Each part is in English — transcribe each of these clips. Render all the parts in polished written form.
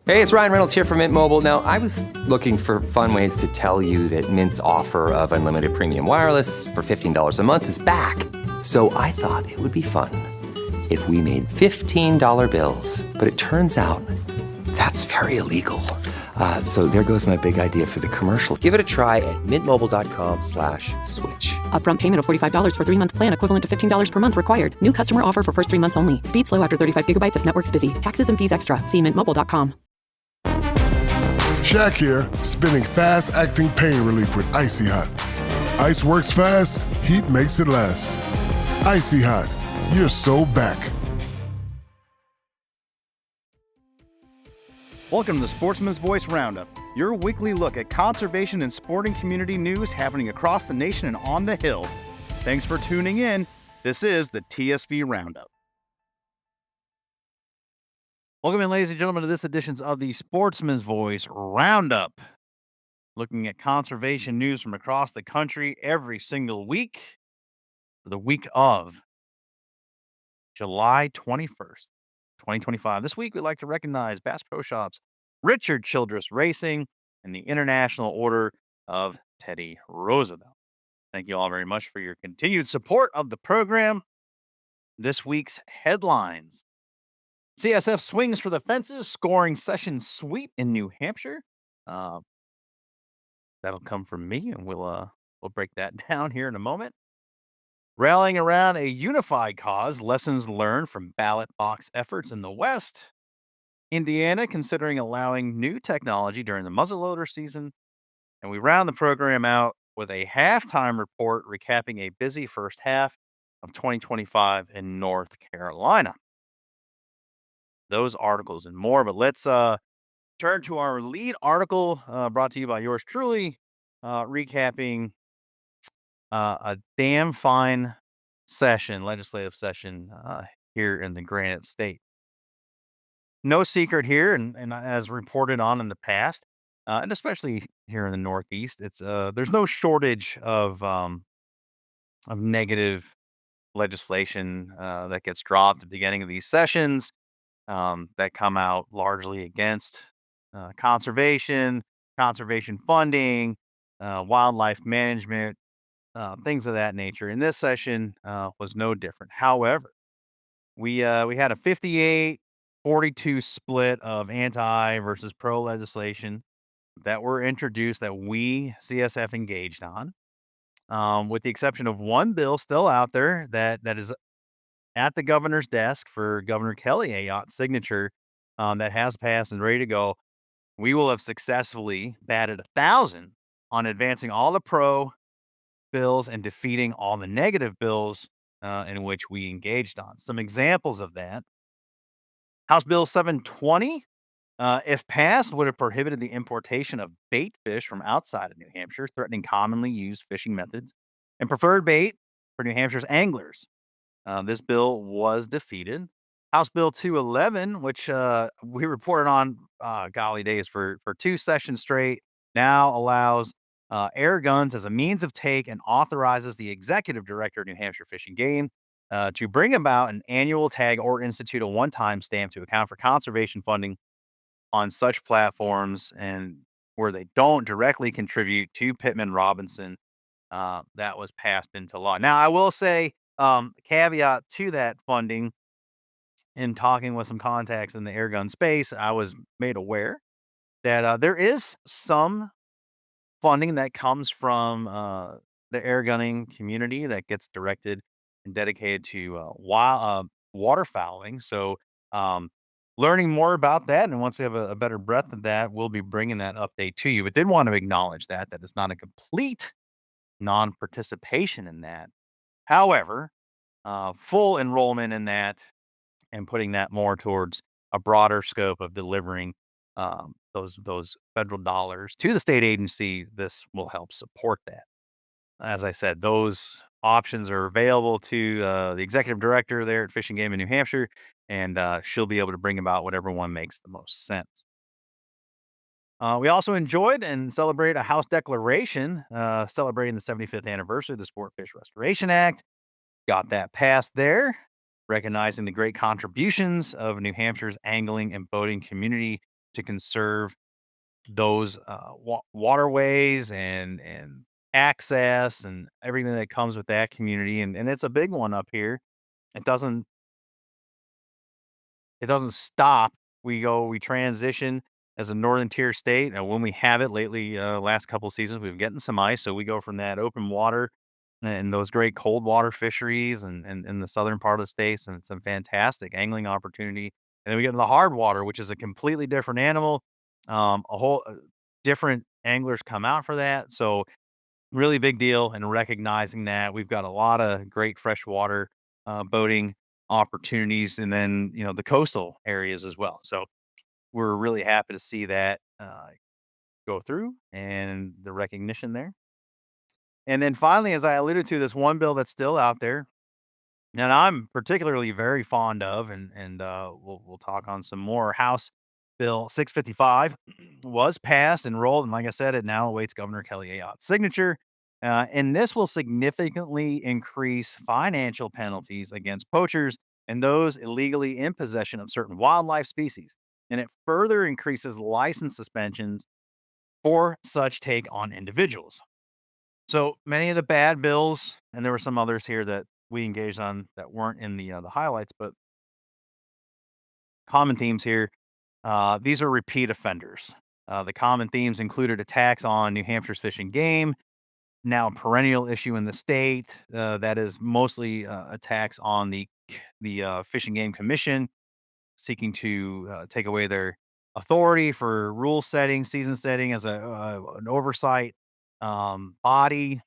Hey, it's Ryan Reynolds here from Mint Mobile. Now, I was looking for fun ways to tell you that Mint's offer of unlimited premium wireless for $15 a month is back. So I thought it would be fun if we made $15 bills. But it turns out that's very illegal. So there goes my big idea for the commercial. Give it a try at mintmobile.com/switch. Upfront payment of $45 for 3-month plan, equivalent to $15 per month required. New customer offer for first 3 months only. Speed slow after 35 gigabytes if network's busy. Taxes and fees extra. See mintmobile.com. Shaq here, spinning fast-acting pain relief with Icy Hot. Ice works fast, heat makes it last. Icy Hot, you're so back. Welcome to the Sportsman's Voice Roundup, your weekly look at conservation and sporting community news happening across the nation and on the Hill. Thanks for tuning in. This is the TSV Roundup. Welcome in, ladies and gentlemen, to this edition of the Sportsman's Voice Roundup, looking at conservation news from across the country every single week for the week of July 21st, 2025. This week, we'd like to recognize Bass Pro Shops, Richard Childress Racing, and the International Order of Teddy Roosevelt. Thank you all very much for your continued support of the program. This week's headlines. CSF swings for the fences, scoring session sweep in New Hampshire. That'll come from me, and we'll break that down here in a moment. Rallying around a unified cause, lessons learned from ballot box efforts in the West. Indiana considering allowing new technology during the muzzleloader season. And we round the program out with a halftime report recapping a busy first half of 2025 in North Carolina. Those articles and more, but let's turn to our lead article brought to you by yours truly, recapping a damn fine legislative session here in the Granite State. No secret here, and as reported on in the past, and especially here in the Northeast, it's there's no shortage of negative legislation that gets dropped at the beginning of these sessions that come out largely against conservation funding, wildlife management, things of that nature. And this session was no different. However, we had a 58-42 split of anti versus pro legislation that were introduced that we CSF engaged on, with the exception of one bill still out there that is at the governor's desk for Governor Kelly Ayotte's signature, that has passed and ready to go. We will have successfully batted 1,000 on advancing all the pro bills and defeating all the negative bills in which we engaged on. Some examples of that. House Bill 720, if passed, would have prohibited the importation of bait fish from outside of New Hampshire, threatening commonly used fishing methods and preferred bait for New Hampshire's anglers. This bill was defeated. House Bill 211, which we reported on, golly days, for 2 sessions straight, now allows air guns as a means of take and authorizes the executive director of New Hampshire Fish and Game to bring about an annual tag or institute a one-time stamp to account for conservation funding on such platforms and where they don't directly contribute to Pittman Robinson. That was passed into law. Now, I will say, caveat to that funding, in talking with some contacts in the airgun space, I was made aware that there is some funding that comes from the airgunning community that gets directed and dedicated to waterfowling. So, learning more about that, and once we have a better breadth of that, we'll be bringing that update to you. But did want to acknowledge that it's not a complete non-participation in that. However, full enrollment in that and putting that more towards a broader scope of delivering those federal dollars to the state agency, this will help support that. As I said, those options are available to the executive director there at Fish and Game in New Hampshire, and she'll be able to bring about whatever one makes the most sense. We also enjoyed and celebrate a House declaration celebrating the 75th anniversary of the Sport Fish Restoration Act. Got that passed there, recognizing the great contributions of New Hampshire's angling and boating community to conserve those waterways and access and everything that comes with that community. And it's a big one up here. It doesn't it doesn't stop. We transition as a northern tier state. And when we have it lately, last couple seasons, we've getting some ice. So we go from that open water and those great cold water fisheries and in the southern part of the states, and some fantastic angling opportunity. And then we get to the hard water, which is a completely different animal. A whole different anglers come out for that. So really big deal in recognizing that we've got a lot of great freshwater boating opportunities, and then the coastal areas as well. So we're really happy to see that go through and the recognition there. And then finally, as I alluded to, this one bill that's still out there, and I'm particularly very fond of, and we'll talk on some more. House Bill 655 was passed and rolled, and like I said, it now awaits Governor Kelly Ayotte's signature. And this will significantly increase financial penalties against poachers and those illegally in possession of certain wildlife species. And it further increases license suspensions for such take on individuals. So many of the bad bills, and there were some others here that we engaged on that weren't in the highlights, but common themes here. These are repeat offenders. The common themes included attacks on New Hampshire's fish and game, now a perennial issue in the state. That is mostly attacks on the Fish and Game Commission, seeking to take away their authority for rule setting, season setting as an oversight body,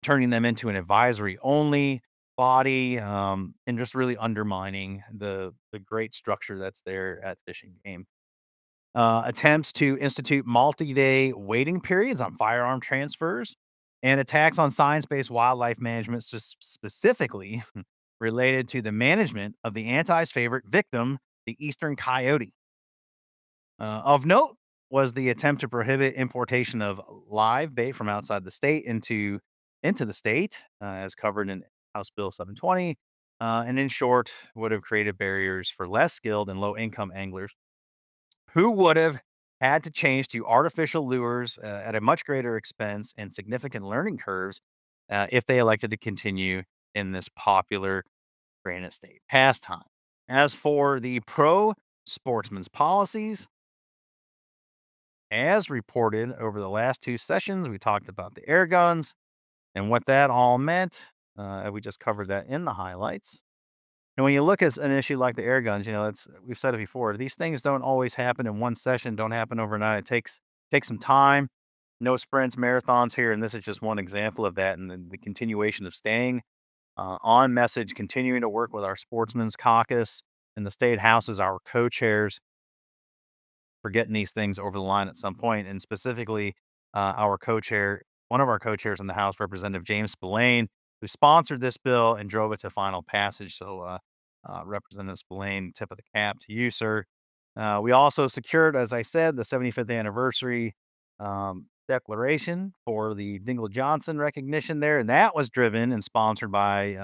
turning them into an advisory only body, and just really undermining the great structure that's there at Fish and Game. Attempts to institute multi-day waiting periods on firearm transfers, and attacks on science-based wildlife management, specifically related to the management of the anti's favorite victim, the eastern coyote. Of note was the attempt to prohibit importation of live bait from outside the state into the state, as covered in House Bill 720, and in short, would have created barriers for less skilled and low-income anglers who would have had to change to artificial lures at a much greater expense and significant learning curves if they elected to continue in this popular Granite State pastime. As for the pro sportsman's policies, as reported over the last two sessions, we talked about the air guns and what that all meant. We just covered that in the highlights. And when you look at an issue like the air guns, we've said it before. These things don't always happen in one session. Don't happen overnight. It takes some time. No sprints, marathons here, and this is just one example of that. And the continuation of staying on message, continuing to work with our sportsmen's caucus and the state houses, our co-chairs, for getting these things over the line at some point, and specifically our co-chair, one of our co-chairs in the House, Representative James Spillane, who sponsored this bill and drove it to final passage. So, Representative Spillane, tip of the cap to you, sir. We also secured, as I said, the 75th anniversary declaration for the Dingle Johnson recognition there, and that was driven and sponsored by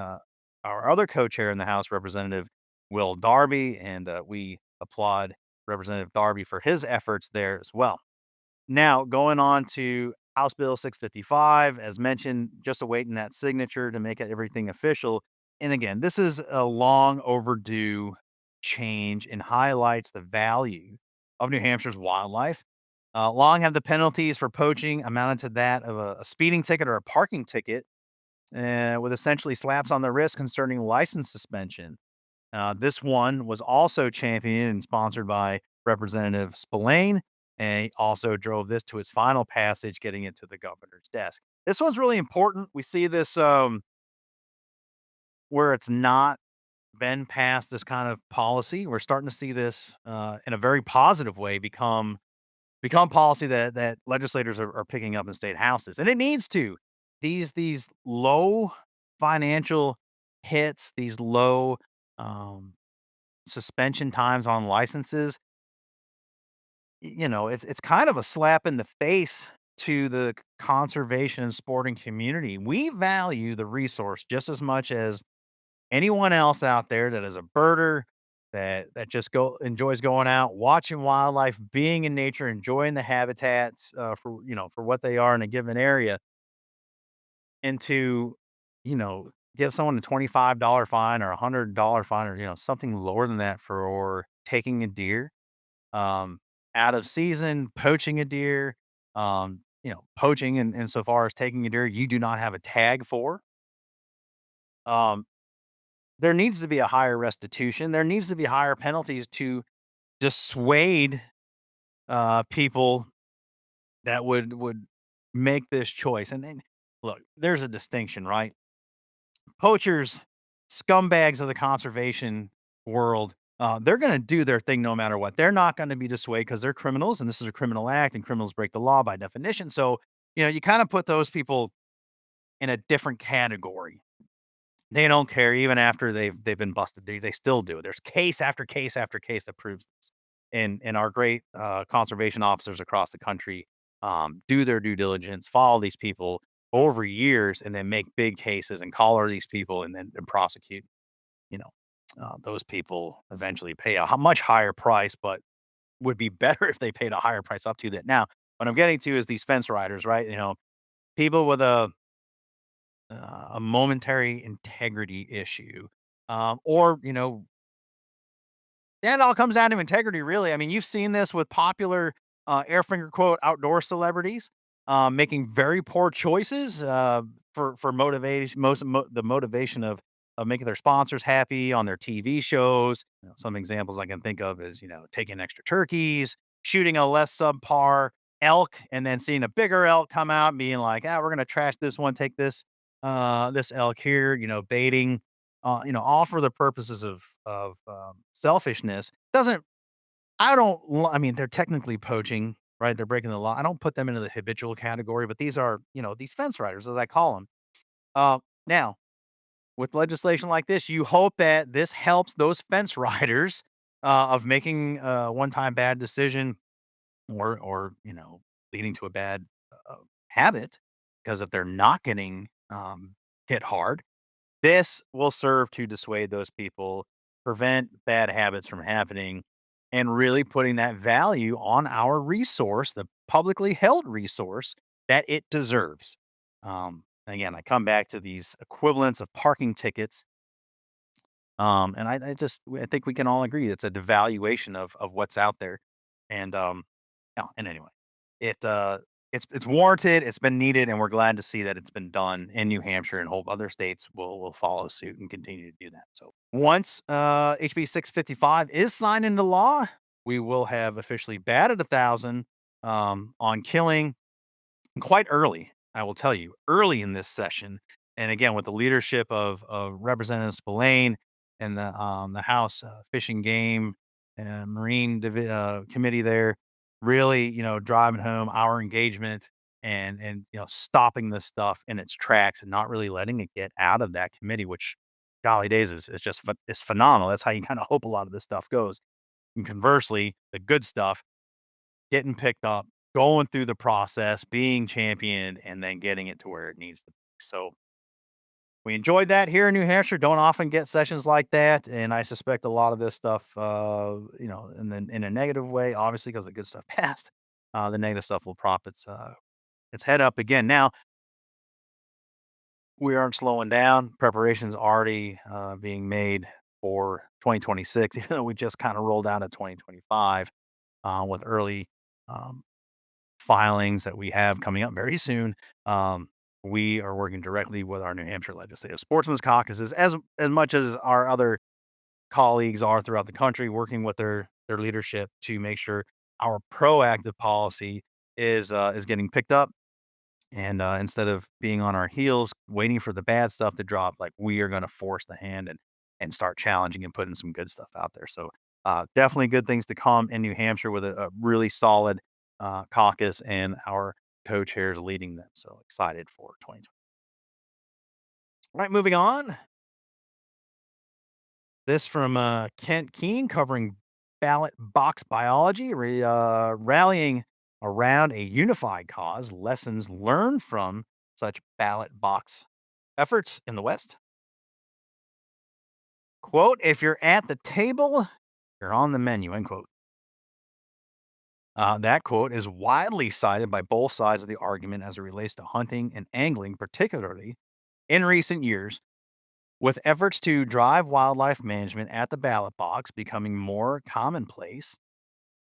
our other co-chair in the House, Representative Will Darby, and we applaud Representative Darby for his efforts there as well. Now, going on to House Bill 655, as mentioned, just awaiting that signature to make everything official. And again, this is a long overdue change and highlights the value of New Hampshire's wildlife. Long have the penalties for poaching amounted to that of a speeding ticket or a parking ticket, with essentially slaps on the wrist concerning license suspension. This one was also championed and sponsored by Representative Spillane, and he also drove this to its final passage, getting it to the governor's desk. This one's really important. We see this where it's not been passed, this kind of policy. We're starting to see this in a very positive way become policy that legislators are picking up in state houses, and it needs to. These low financial hits, these low um, suspension times on licenses, it's kind of a slap in the face to the conservation and sporting community. We value the resource just as much as anyone else out there that is a birder, that just enjoys going out, watching wildlife, being in nature, enjoying the habitats for what they are in a given area, and to give someone a $25 fine or $100 fine or something lower than that for taking a deer um, out of season, poaching a deer, poaching and insofar as taking a deer you do not have a tag for. Um, there needs to be a higher restitution. There needs to be higher penalties to dissuade people that would make this choice. And look, there's a distinction, right? Poachers, scumbags of the conservation world, they're going to do their thing no matter what. They're not going to be dissuaded because they're criminals, and this is a criminal act, and criminals break the law by definition. So, you kind of put those people in a different category. They don't care even after they've been busted. They still do. There's case after case after case that proves this. And our great conservation officers across the country do their due diligence, follow these people over years, and then make big cases and collar these people and then prosecute. You know, those people eventually pay a much higher price, but would be better if they paid a higher price up to that. Now, what I'm getting to is these fence riders, right? People with a momentary integrity issue, or and it all comes down to integrity, really. I mean, you've seen this with popular air finger quote outdoor celebrities making very poor choices for motivation, the motivation of making their sponsors happy on their TV shows. Some examples I can think of is taking extra turkeys, shooting a less subpar elk, and then seeing a bigger elk come out and being like, we're gonna trash this one, take this elk here, baiting, all for the purposes of selfishness. Doesn't I don't I mean, they're technically poaching, right? They're breaking the law. I don't put them into the habitual category, but these are, these fence riders, as I call them. Now, with legislation like this, you hope that this helps those fence riders of making a one-time bad decision or leading to a bad habit, because if they're not getting hit hard, this will serve to dissuade those people, prevent bad habits from happening, and really putting that value on our resource, the publicly held resource that it deserves. Again, I come back to these equivalents of parking tickets. And I think we can all agree it's a devaluation of what's out there. And yeah, and anyway, it it's warranted, it's been needed, and we're glad to see that it's been done in New Hampshire, and hope other states will follow suit and continue to do that. So once HB 655 is signed into law, we will have officially batted 1,000 on killing quite early. I will tell you, early in this session, and again with the leadership of Representative Spillane and the House Fish and Game and Marine Committee there, really driving home our engagement and stopping this stuff in its tracks and not really letting it get out of that committee, which golly days is just is phenomenal. That's how you kind of hope a lot of this stuff goes. And conversely, the good stuff getting picked up, going through the process, being championed, and then getting it to where it needs to be. So we enjoyed that here in New Hampshire. Don't often get sessions like that, and I suspect a lot of this stuff, in a negative way, obviously, because the good stuff passed. The negative stuff will prop its head up again. Now we aren't slowing down. Preparations already being made for 2026, even though we just kind of rolled out of 2025 with early um, filings that we have coming up very soon. We are working directly with our New Hampshire Legislative Sportsmen's Caucuses, as much as our other colleagues are throughout the country, working with their leadership to make sure our proactive policy is getting picked up. And instead of being on our heels, waiting for the bad stuff to drop, like we are going to force the hand and start challenging and putting some good stuff out there. So definitely good things to come in New Hampshire with a really solid caucus and our co-chairs leading them. So excited for 2020. All right, moving on. This from Kent Keene covering ballot box biology, rallying around a unified cause, lessons learned from such ballot box efforts in the West. Quote, if you're at the table, They're on the menu, end quote. That quote is widely cited by both sides of the argument as it relates to hunting and angling, particularly in recent years, with efforts to drive wildlife management at the ballot box becoming more commonplace.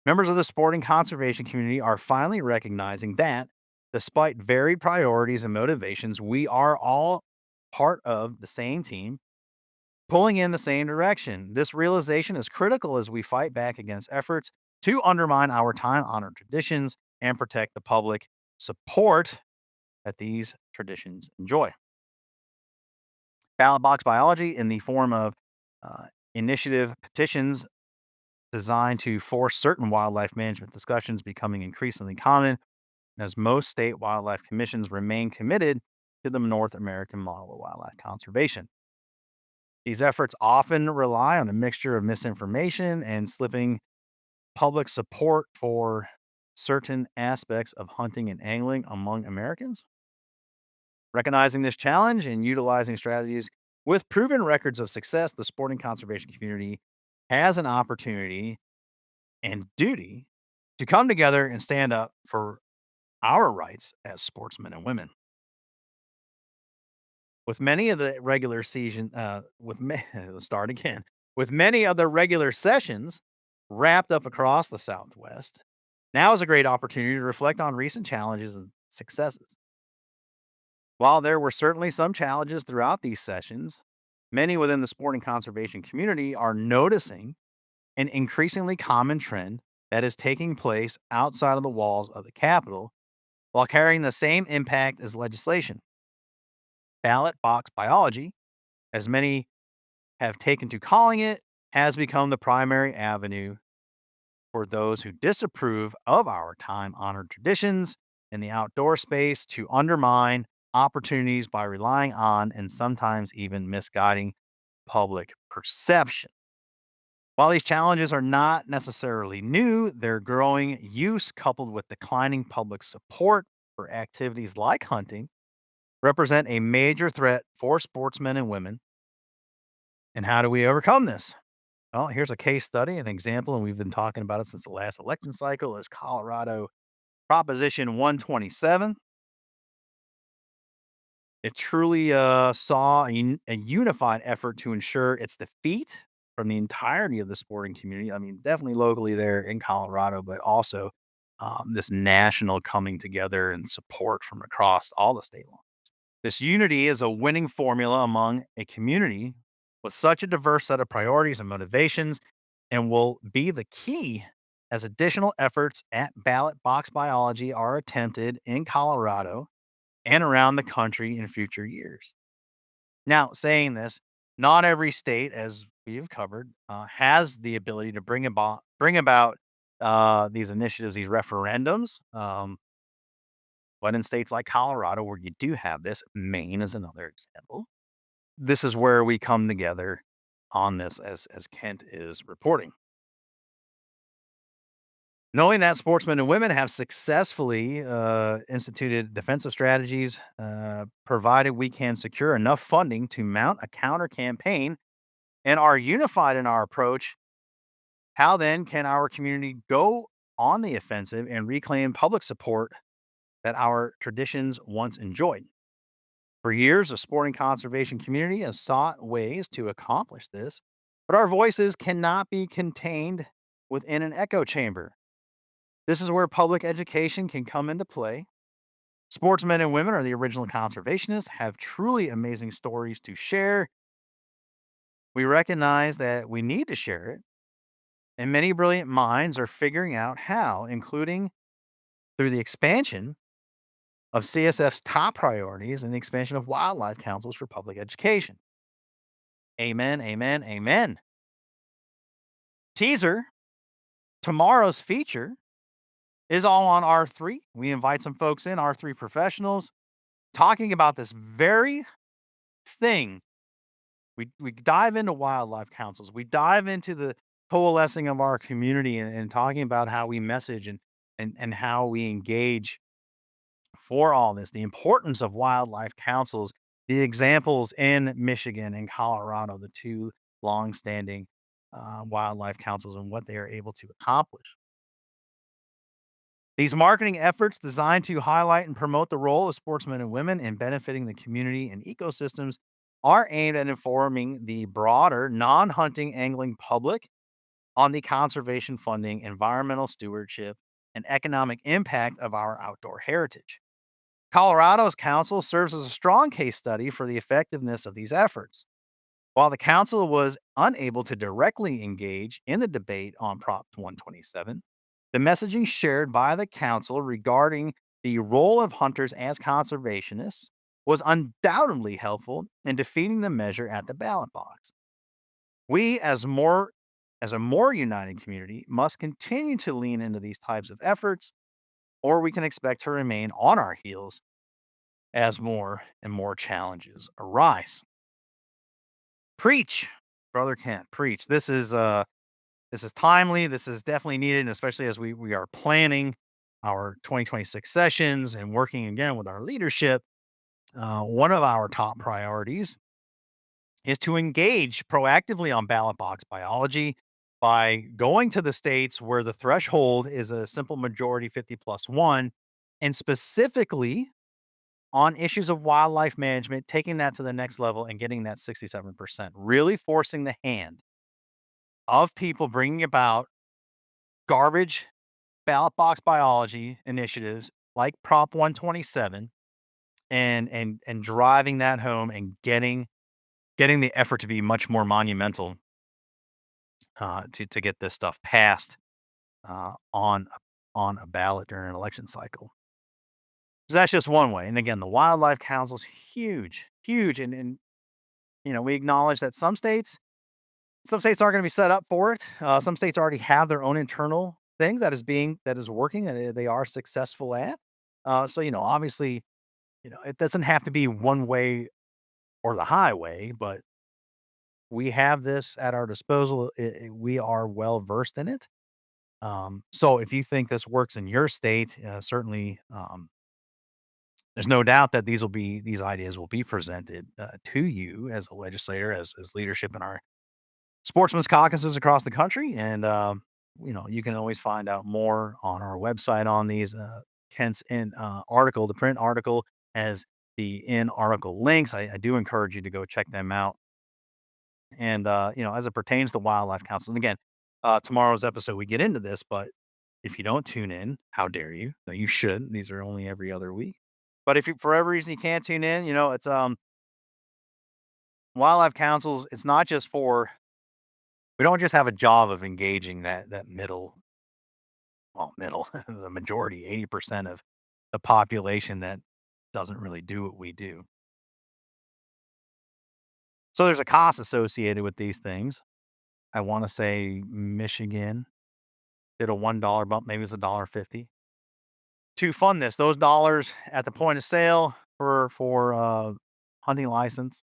Members of the sporting conservation community are finally recognizing that, despite varied priorities and motivations, we are all part of the same team, pulling in the same direction. This realization is critical as we fight back against efforts to undermine our time honored traditions and protect the public support that these traditions enjoy. Ballot box biology, in the form of initiative petitions designed to force certain wildlife management discussions, becoming increasingly common as most state wildlife commissions remain committed to the North American model of wildlife conservation. These efforts often rely on a mixture of misinformation and slipping public support for certain aspects of hunting and angling among Americans. Recognizing this challenge and utilizing strategies with proven records of success, the sporting conservation community has an opportunity and duty to come together and stand up for our rights as sportsmen and women. With many of the regular season, let's start again. With many of the regular sessions wrapped up across the Southwest, now is a great opportunity to reflect on recent challenges and successes. While there were certainly some challenges throughout these sessions, many within the sporting conservation community are noticing an increasingly common trend that is taking place outside of the walls of the Capitol while carrying the same impact as legislation. Ballot box biology, as many have taken to calling it, has become the primary avenue for those who disapprove of our time honored traditions in the outdoor space to undermine opportunities by relying on and sometimes even misguiding public perception. While these challenges are not necessarily new, their growing use coupled with declining public support for activities like hunting represent a major threat for sportsmen and women. And how do we overcome this? Well, here's a case study, an example, and we've been talking about it since the last election cycle, is Colorado Proposition 127. It truly saw a unified effort to ensure its defeat from the entirety of the sporting community. I mean, definitely locally there in Colorado, but also this national coming together and support from across all the state lines. This unity is a winning formula among a community with such a diverse set of priorities and motivations, and will be the key as additional efforts at ballot box biology are attempted in Colorado and around the country in future years. Now, saying this, not every state, as we have covered, has the ability to bring about these initiatives, these referendums. But in states like Colorado, where you do have this, Maine is another example. This is where we come together on this, as Kent is reporting. Knowing that sportsmen and women have successfully instituted defensive strategies, provided we can secure enough funding to mount a counter campaign and are unified in our approach, how then can our community go on the offensive and reclaim public support that our traditions once enjoyed? For years, the sporting conservation community has sought ways to accomplish this, but our voices cannot be contained within an echo chamber. This is where public education can come into play. Sportsmen and women are the original conservationists, have truly amazing stories to share. We recognize that we need to share it, and many brilliant minds are figuring out how, including through the expansion of CSF's top priorities and the expansion of wildlife councils for public education. Amen, amen, amen. Teaser, tomorrow's feature is all on R3. We invite some folks in, R3 professionals, talking about this very thing. We dive into wildlife councils. We dive into the coalescing of our community, and talking about how we message and how we engage for all this, the importance of wildlife councils, the examples in Michigan and Colorado, the two longstanding wildlife councils and what they are able to accomplish. These marketing efforts designed to highlight and promote the role of sportsmen and women in benefiting the community and ecosystems are aimed at informing the broader non-hunting angling public on the conservation funding, environmental stewardship, and economic impact of our outdoor heritage. Colorado's council serves as a strong case study for the effectiveness of these efforts. While the council was unable to directly engage in the debate on Prop 127, the messaging shared by the council regarding the role of hunters as conservationists was undoubtedly helpful in defeating the measure at the ballot box. We, as a more united community, must continue to lean into these types of efforts, or we can expect to remain on our heels as more and more challenges arise. Preach, brother Kent, preach. This is timely. This is definitely needed, and especially as we are planning our 2026 sessions and working again with our leadership. One of our top priorities is to engage proactively on ballot box biology by going to the states where the threshold is a simple majority 50 plus one, and specifically on issues of wildlife management, taking that to the next level and getting that 67%, really forcing the hand of people bringing about garbage ballot box biology initiatives like Prop 127 and driving that home and getting the effort to be much more monumental to get this stuff passed on a ballot during an election cycle. So that's just one way. And again, the wildlife council's huge, huge, and we acknowledge that some states aren't going to be set up for it. Some states already have their own internal thing that is working and they are successful at. So obviously, it doesn't have to be one way or the highway, but we have this at our disposal. We are well versed in it. So if you think this works in your state, certainly, there's no doubt that these ideas will be presented to you as a legislator, as leadership in our sportsmen's caucuses across the country. And you can always find out more on our website on these. Kent's in article, the print article, has the in article links. I do encourage you to go check them out. And as it pertains to wildlife council, and again, tomorrow's episode we get into this, but if you don't tune in, how dare you? No, you should. These are only every other week. But if you, for every reason you can't tune in, it's wildlife councils. It's not just for. We don't just have a job of engaging that middle, the majority, 80% of the population that doesn't really do what we do. So there's a cost associated with these things. I want to say Michigan did a $1 bump, maybe it's $1.50 to fund this. Those dollars at the point of sale for hunting license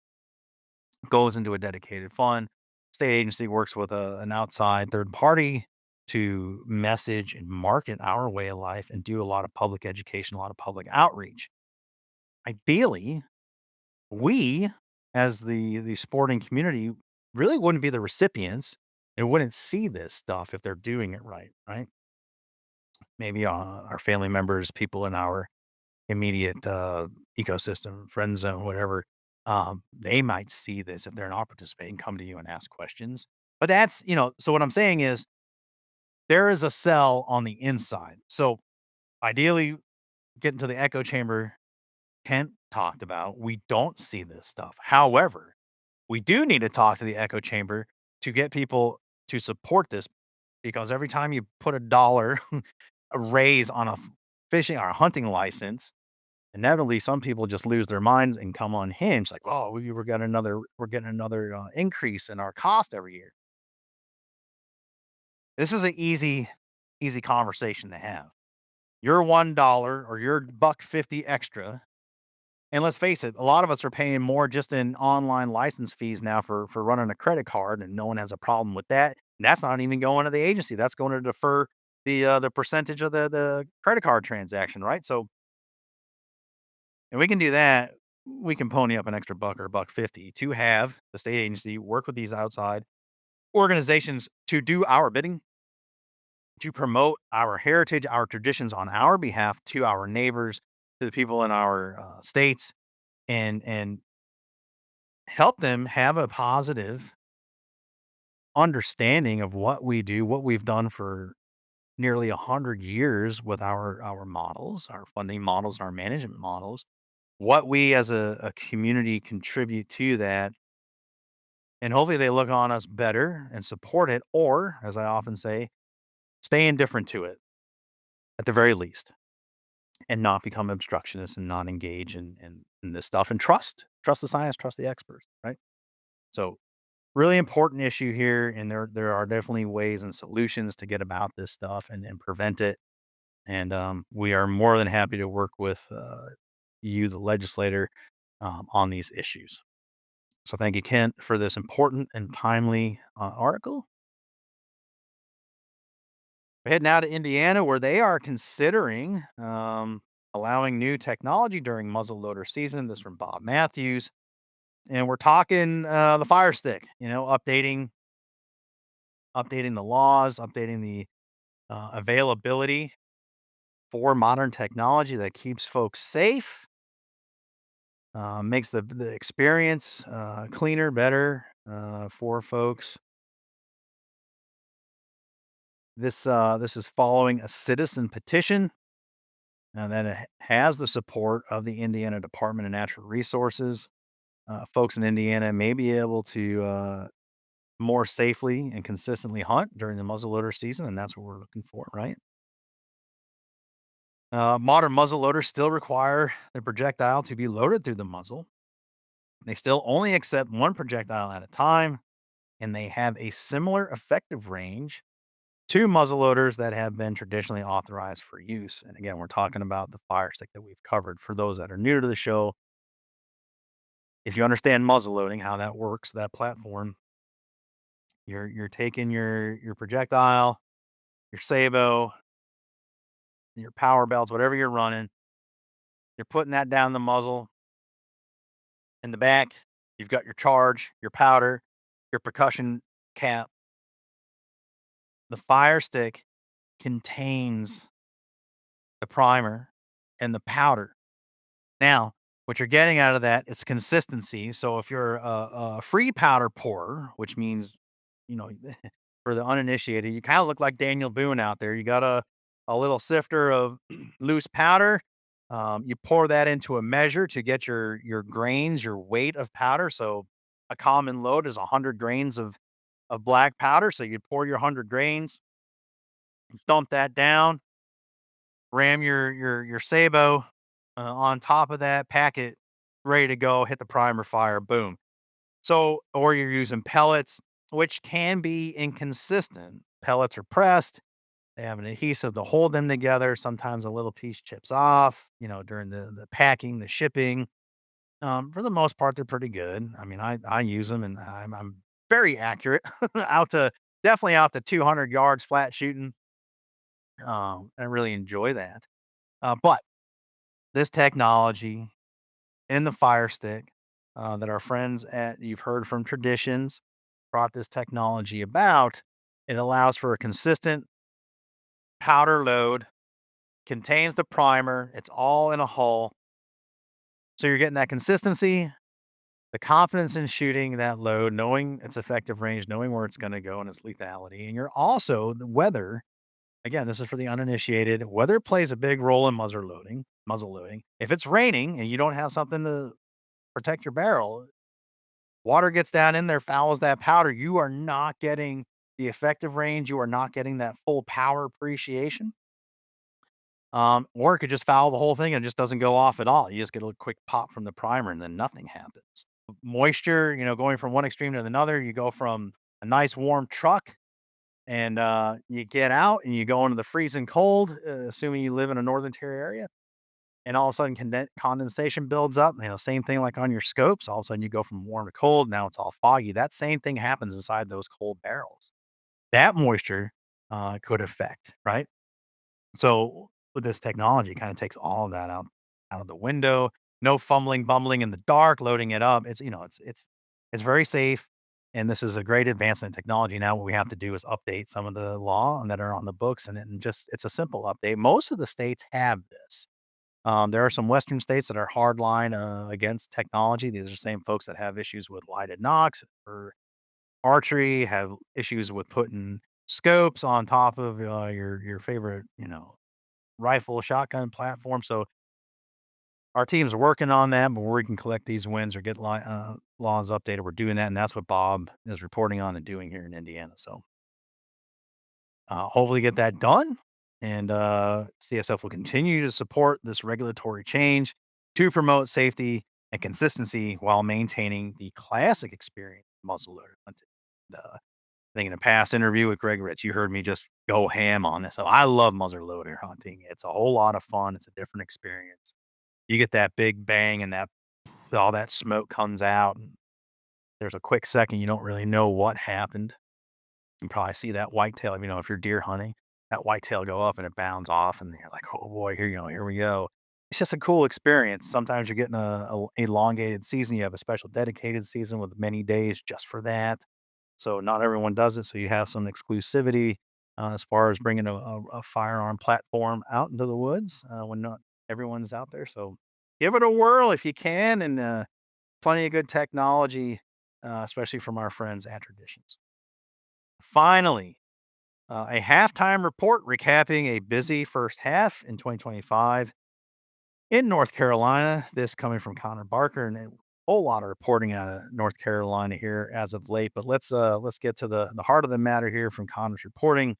goes into a dedicated fund. State agency works with an outside third party to message and market our way of life and do a lot of public education, a lot of public outreach. Ideally, we as the sporting community really wouldn't be the recipients and wouldn't see this stuff if they're doing it right, right? Maybe our family members, people in our immediate ecosystem, friend zone, whatever, they might see this if they're not participating, come to you and ask questions. But so what I'm saying is there is a cell on the inside. So ideally, getting to the echo chamber Kent talked about, we don't see this stuff. However, we do need to talk to the echo chamber to get people to support this because every time you put a dollar a raise on a fishing or hunting license, inevitably some people just lose their minds and come unhinged like, oh, we're getting another increase in our cost every year. This is an easy conversation to have. Your $1 or your buck 50 extra. And let's face it, a lot of us are paying more just in online license fees now for running a credit card, and no one has a problem with that. And that's not even going to the agency. That's going to defer the percentage of the credit card transaction, right? So, and we can do that. We can pony up an extra buck or buck 50 to have the state agency work with these outside organizations to do our bidding, to promote our heritage, our traditions on our behalf to our neighbors, to the people in our states, and help them have a positive understanding of what we do, what we've done for nearly 100 years with our models, our funding models, and our management models, what we as a community contribute to that. And hopefully they look on us better and support it, or as I often say, stay indifferent to it at the very least, and not become obstructionists and not engage in this stuff, and trust the science, trust the experts, right? So really important issue here, and there are definitely ways and solutions to get about this stuff and prevent it. And we are more than happy to work with you, the legislator, on these issues. So thank you, Kent, for this important and timely article. We're heading out to Indiana, where they are considering allowing new technology during muzzleloader season. This from Bob Matthews, and we're talking the Fire Stick. Updating the laws, updating the availability for modern technology that keeps folks safe, makes the experience cleaner, better for folks. This is following a citizen petition that has the support of the Indiana Department of Natural Resources. Folks in Indiana may be able to more safely and consistently hunt during the muzzleloader season, and that's what we're looking for, right? Modern muzzleloaders still require the projectile to be loaded through the muzzle. They still only accept one projectile at a time, and they have a similar effective range to muzzleloaders that have been traditionally authorized for use. And again, we're talking about the Fire Stick that we've covered. For those that are new to the show, if you understand muzzleloading, how that works, that platform, you're taking your projectile, your sabot, your power belts, whatever you're running, you're putting that down the muzzle. In the back, you've got your charge, your powder, your percussion cap. The Fire Stick contains the primer and the powder. Now, what you're getting out of that is consistency. So if you're a free powder pourer, which means, you know, for the uninitiated, you kind of look like Daniel Boone out there. You got a little sifter of loose powder. You pour that into a measure to get your grains, your weight of powder. So a common load is 100 grains of black powder. So you pour your 100 grains, dump that down, ram your sabot on top of that, pack it, ready to go, hit the primer fire, boom. So, or you're using pellets, which can be inconsistent. Pellets are pressed, they have an adhesive to hold them together. Sometimes a little piece chips off, during the packing, the shipping. For the most part, they're pretty good. I mean, I use them, and I'm very accurate definitely out to 200 yards flat shooting. I really enjoy that. But this technology in the Fire Stick that our friends at You've Heard from Traditions brought this technology about, it allows for a consistent powder load, contains the primer, it's all in a hull. So you're getting that consistency, the confidence in shooting that load, knowing its effective range, knowing where it's going to go and its lethality. And you're also the weather. Again, this is for the uninitiated. Weather plays a big role in muzzle loading. If it's raining and you don't have something to protect your barrel, water gets down in there, fouls that powder. You are not getting the effective range. You are not getting that full power appreciation. Or it could just foul the whole thing and it just doesn't go off at all. You just get a quick pop from the primer and then nothing happens. Moisture, going from one extreme to another, you go from a nice warm truck and you get out and you go into the freezing cold, assuming you live in a northern tier area. And all of a sudden condensation builds up. Same thing like on your scopes. All of a sudden you go from warm to cold. Now it's all foggy. That same thing happens inside those cold barrels. That moisture could affect, right? So with this technology, kind of takes all of that out of the window. No fumbling, bumbling in the dark, loading it up. It's very safe. And this is a great advancement in technology. Now what we have to do is update some of the law that are on the books, and it's a simple update. Most of the states have this. There are some Western states that are hardline against technology. These are the same folks that have issues with lighted knocks or archery, have issues with putting scopes on top of your favorite, rifle shotgun platform. So our team's working on that, but where we can collect these wins or get laws updated, we're doing that, and that's what Bob is reporting on and doing here in Indiana. So hopefully get that done, and CSF will continue to support this regulatory change to promote safety and consistency while maintaining the classic experience of muzzleloader hunting. I think in a past interview with Greg Rich, you heard me just go ham on this. So I love muzzleloader hunting. It's a whole lot of fun. It's a different experience. You get that big bang and that all that smoke comes out, and there's a quick second you don't really know what happened. You probably see that whitetail, if you're deer hunting, that whitetail go up and it bounds off, and you're like, "Oh boy, here we go." It's just a cool experience. Sometimes you're getting a elongated season. You have a special dedicated season with many days just for that. So not everyone does it. So you have some exclusivity as far as bringing a firearm platform out into the woods when not everyone's out there. So give it a whirl if you can, and plenty of good technology, especially from our friends at Traditions. Finally, a halftime report recapping a busy first half in 2025 in North Carolina. This coming from Connor Barker, and a whole lot of reporting out of North Carolina here as of late. But let's get to the heart of the matter here from Connor's reporting,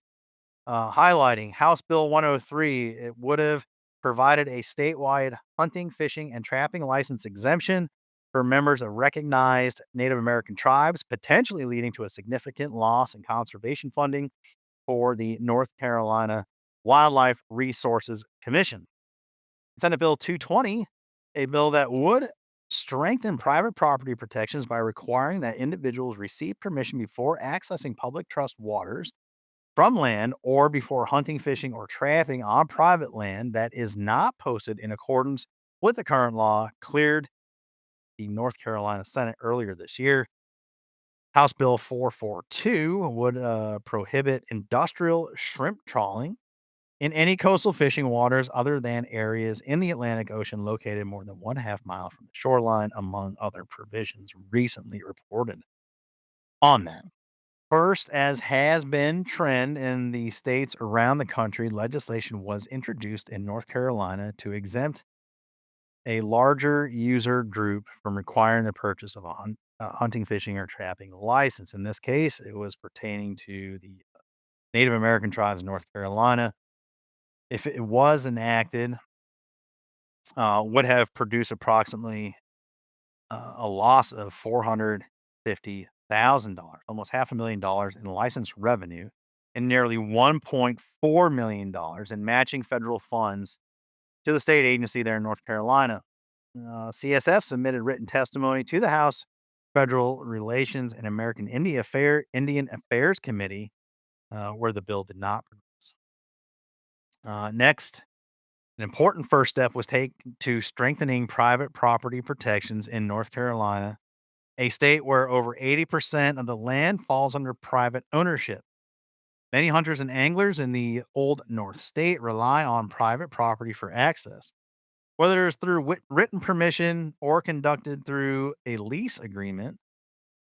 highlighting House Bill 103. It would have provided a statewide hunting, fishing, and trapping license exemption for members of recognized Native American tribes, potentially leading to a significant loss in conservation funding for the North Carolina Wildlife Resources Commission. Senate Bill 220, a bill that would strengthen private property protections by requiring that individuals receive permission before accessing public trust waters from land or before hunting, fishing, or trapping on private land that is not posted in accordance with the current law, cleared the North Carolina Senate earlier this year. House Bill 442 would prohibit industrial shrimp trawling in any coastal fishing waters other than areas in the Atlantic Ocean located more than 1/2 mile from the shoreline, among other provisions recently reported on that. First, as has been trend in the states around the country, legislation was introduced in North Carolina to exempt a larger user group from requiring the purchase of a hunting, fishing, or trapping license. In this case, it was pertaining to the Native American tribes of North Carolina. If it was enacted, would have produced approximately a loss of $450,000, almost $500,000 in license revenue, and nearly $1.4 million in matching federal funds to the state agency there in North Carolina. CSF submitted written testimony to the House Federal Relations and American Indian Affairs Committee, where the bill did not progress. Next, an important first step was taken to strengthening private property protections in North Carolina, a state where over 80% of the land falls under private ownership. Many hunters and anglers in the Old North State rely on private property for access, whether it's through written permission or conducted through a lease agreement.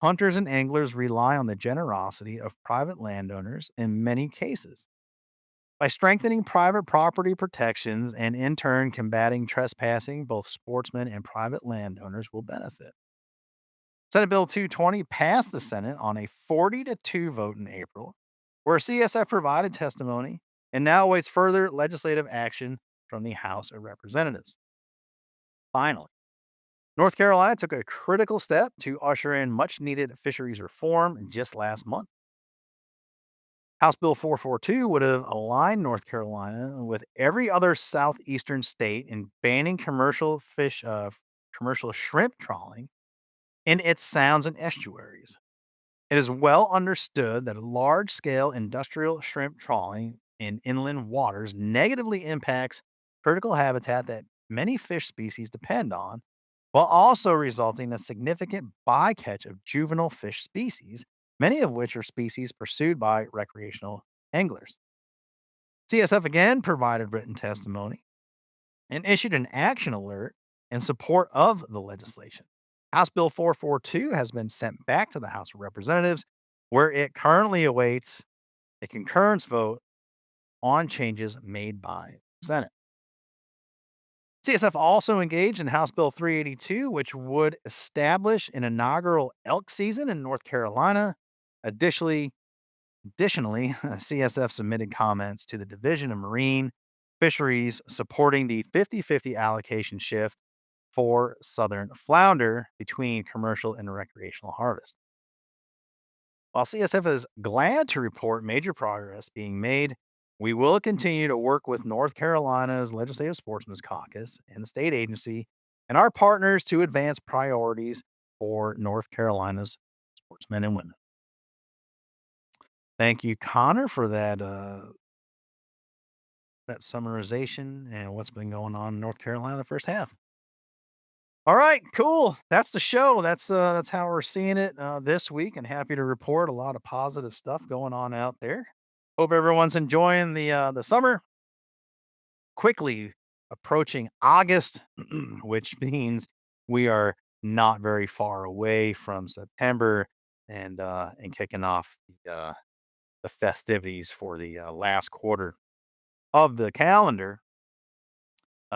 Hunters and anglers rely on the generosity of private landowners in many cases. By strengthening private property protections and in turn combating trespassing, both sportsmen and private landowners will benefit. Senate Bill 220 passed the Senate on a 40-2 vote in April, where CSF provided testimony and now awaits further legislative action from the House of Representatives. Finally, North Carolina took a critical step to usher in much needed fisheries reform just last month. House Bill 442 would have aligned North Carolina with every other southeastern state in banning commercial shrimp trawling in its sounds and estuaries. It is well understood that large-scale industrial shrimp trawling in inland waters negatively impacts critical habitat that many fish species depend on, while also resulting in a significant bycatch of juvenile fish species, many of which are species pursued by recreational anglers. CSF again provided written testimony and issued an action alert in support of the legislation. House Bill 442 has been sent back to the House of Representatives, where it currently awaits a concurrence vote on changes made by the Senate. CSF also engaged in House Bill 382, which would establish an inaugural elk season in North Carolina. Additionally, CSF submitted comments to the Division of Marine Fisheries supporting the 50-50 allocation shift for southern flounder between commercial and recreational harvest. While CSF is glad to report major progress being made, we will continue to work with North Carolina's Legislative Sportsmen's Caucus and the state agency and our partners to advance priorities for North Carolina's sportsmen and women. Thank you, Connor, for that summarization and what's been going on in North Carolina the first half. All right, cool. That's the show. That's how we're seeing it this week, and happy to report a lot of positive stuff going on out there. Hope everyone's enjoying the summer. Quickly approaching August, which means we are not very far away from September and kicking off the festivities for the last quarter of the calendar.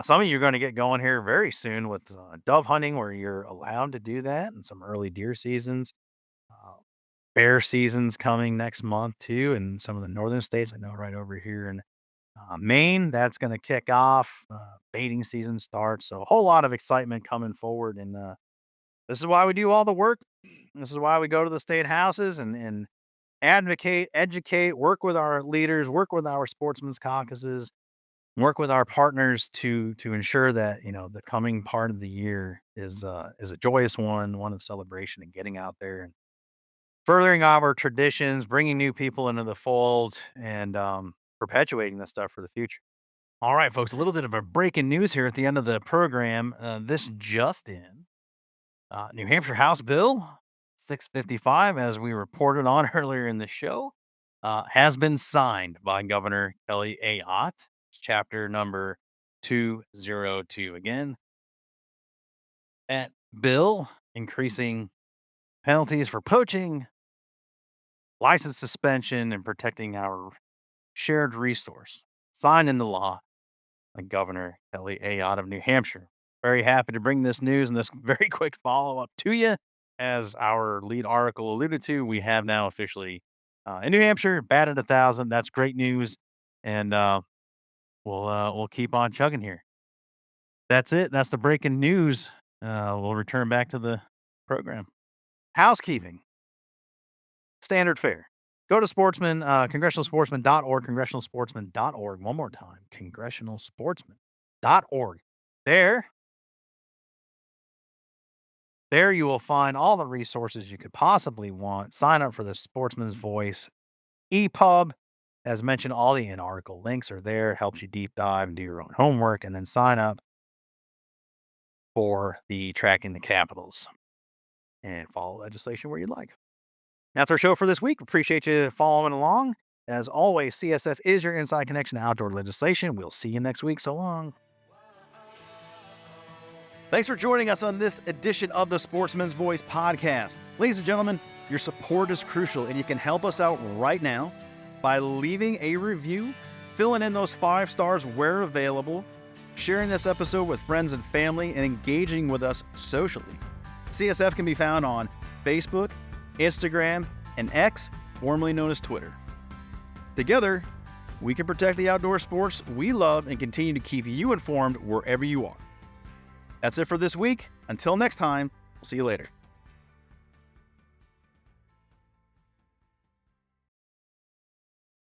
Some of you are going to get going here very soon with dove hunting, where you're allowed to do that, and some early deer seasons. Bear season's coming next month too, in some of the northern states. I know right over here in Maine, that's going to kick off. Baiting season starts, so a whole lot of excitement coming forward, and this is why we do all the work. This is why we go to the state houses and advocate, educate, work with our leaders, work with our sportsmen's caucuses, work with our partners to ensure that the coming part of the year is a joyous one of celebration and getting out there and furthering our traditions, bringing new people into the fold, and perpetuating this stuff for the future. All right, folks, a little bit of a breaking news here at the end of the program. This just in, New Hampshire House Bill 655, as we reported on earlier in the show, has been signed by Governor Kelly Ayotte. Chapter number 202. Again, that bill increasing penalties for poaching, license suspension, and protecting our shared resource, signed into law by Governor Kelly Ayotte of New Hampshire. Very happy to bring this news and this very quick follow-up to you. As our lead article alluded to, we have now officially in New Hampshire batted 1,000. That's great news, and we'll keep on chugging here. That's it. That's the breaking news. We'll return back to the program. Housekeeping. Standard fare. Go to congressionalsportsman.org, congressionalsportsman.org. One more time, congressionalsportsman.org. There you will find all the resources you could possibly want. Sign up for the Sportsman's Voice EPUB. As mentioned, all the in-article links are there. Helps you deep dive and do your own homework, and then sign up for the Tracking the Capitals and follow legislation where you'd like. That's our show for this week. Appreciate you following along. As always, CSF is your inside connection to outdoor legislation. We'll see you next week. So long. Thanks for joining us on this edition of the Sportsman's Voice podcast. Ladies and gentlemen, your support is crucial, and you can help us out right now by leaving a review, filling in those 5 stars where available, sharing this episode with friends and family, and engaging with us socially. CSF can be found on Facebook, Instagram, and X, formerly known as Twitter. Together, we can protect the outdoor sports we love and continue to keep you informed wherever you are. That's it for this week. Until next time, we'll see you later.